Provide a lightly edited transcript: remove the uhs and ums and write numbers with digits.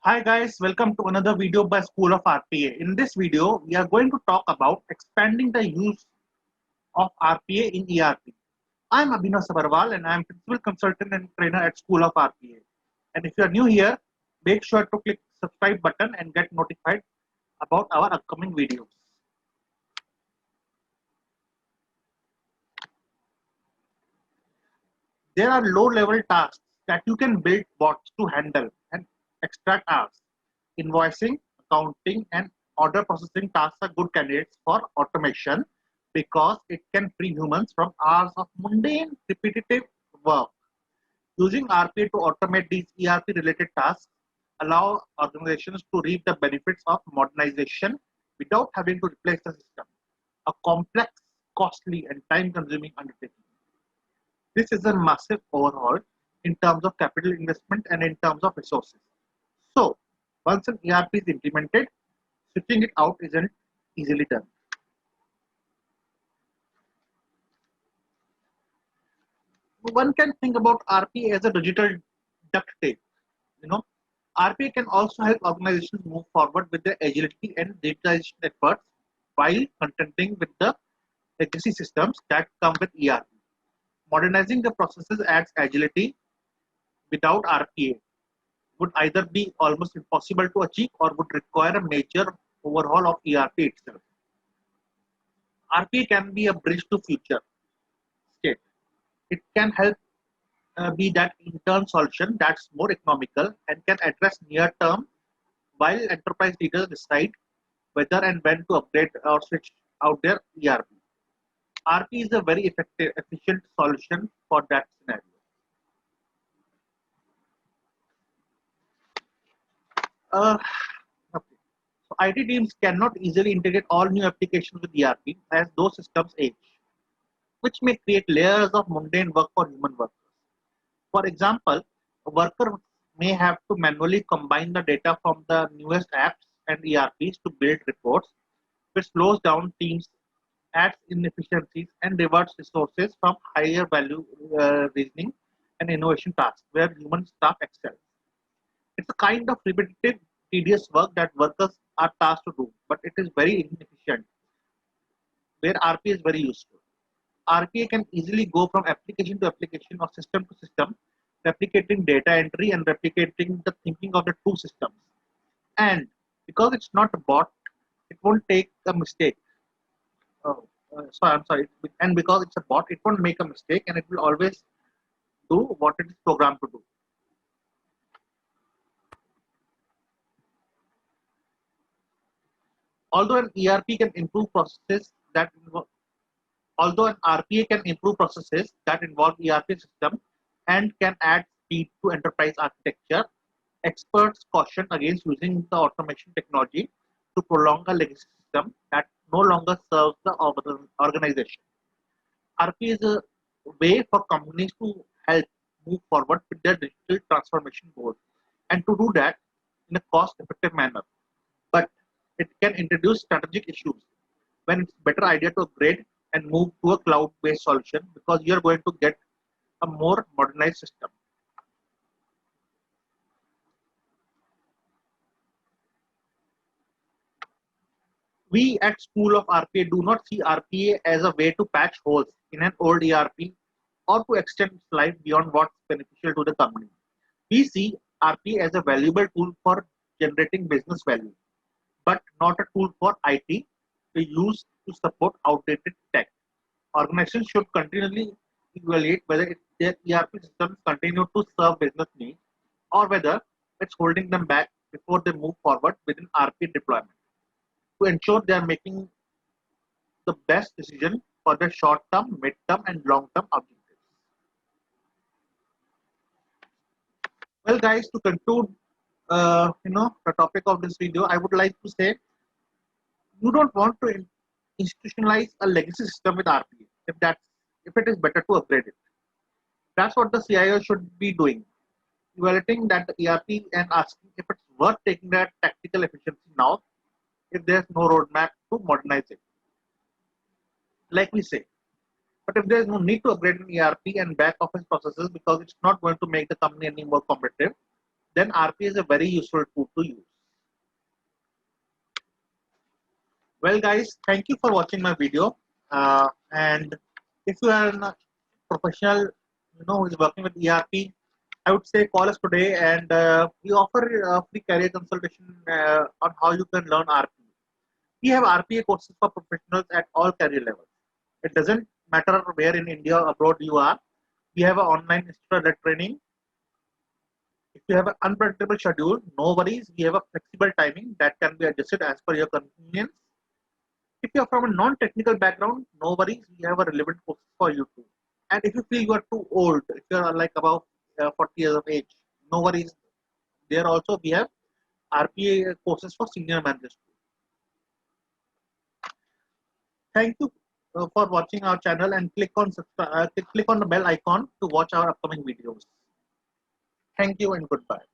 Hi guys, welcome to another video by School of RPA. In this video, we are going to talk about expanding the use of RPA in ERP. I'm Abhinav Sabarwal and I'm Principal Consultant and Trainer at School of RPA. And if you are new here, make sure to click subscribe button and get notified about our upcoming videos. There are low-level tasks that you can build bots to handle and extract hours. Invoicing, accounting, and order processing tasks are good candidates for automation because it can free humans from hours of mundane, repetitive work. Using RPA to automate these ERP-related tasks allow organizations to reap the benefits of modernization without having to replace the system, a complex, costly, and time-consuming undertaking. This is a massive overhaul in terms of capital investment and in terms of resources. So, once an ERP is implemented, switching it out isn't easily done. One can think about RPA as a digital duct tape. RPA can also help organizations move forward with their agility and digitalization efforts while contending with the legacy systems that come with ERP. Modernizing the processes adds agility without RPA would either be almost impossible to achieve or would require a major overhaul of ERP itself. RPA can be a bridge to future state. It can help be that interim solution that's more economical and can address near term while enterprise leaders decide whether and when to upgrade or switch out their ERP. RP is a very effective, efficient solution for that scenario. Okay. So IT teams cannot easily integrate all new applications with ERP as those systems age, which may create layers of mundane work for human workers. For example, a worker may have to manually combine the data from the newest apps and ERPs to build reports, which slows down teams, adds inefficiencies, and diverts resources from higher value reasoning and innovation tasks where human staff excel. It's a kind of repetitive, tedious work that workers are tasked to do, but it is very inefficient, where RPA is very useful. RPA can easily go from application to application or system to system, replicating data entry and replicating the thinking of the two systems. And because it's not a bot, it won't take a mistake. I'm sorry. And because it's a bot, it won't make a mistake and it will always do what it is programmed to do. Although an ERP can improve processes that Although an RPA can improve processes that involve ERP system and can add speed to enterprise architecture, experts caution against using the automation technology to prolong a legacy system that no longer serves the organization. RPA is a way for companies to help move forward with their digital transformation goals and to do that in a cost-effective manner. But it can introduce strategic issues when it's a better idea to upgrade and move to a cloud-based solution because you're going to get a more modernized system. We at School of RPA do not see RPA as a way to patch holes in an old ERP or to extend its life beyond what's beneficial to the company. We see RPA as a valuable tool for generating business value, but not a tool for IT to use to support outdated tech. Organizations should continually evaluate whether their ERP systems continue to serve business needs or whether it's holding them back before they move forward with an RP deployment to ensure they are making the best decision for their short-term, mid-term, and long-term objectives. Well, guys, to conclude, the topic of this video, I would like to say you don't want to institutionalize a legacy system with RPA if it is better to upgrade it. That's what the CIO should be doing, evaluating that the ERP and asking if it's worth taking that tactical efficiency now if there's no roadmap to modernize it. Like we say, but if there's no need to upgrade an ERP and back office processes because it's not going to make the company any more competitive, then RPA is a very useful tool to use. Well guys, thank you for watching my video. And if you are a professional, who is working with ERP, I would say call us today, and we offer free career consultation on how you can learn RPA. We have RPA courses for professionals at all career levels. It doesn't matter where in India or abroad you are. We have an online instructor-led training. If you have an unpredictable schedule, no worries. We have a flexible timing that can be adjusted as per your convenience. If you are from a non-technical background, no worries. We have a relevant course for you too. And if you feel you are too old, if you are like above 40 years of age, no worries. There also we have RPA courses for senior managers. Thank you for watching our channel, and click on the bell icon to watch our upcoming videos. Thank you and goodbye.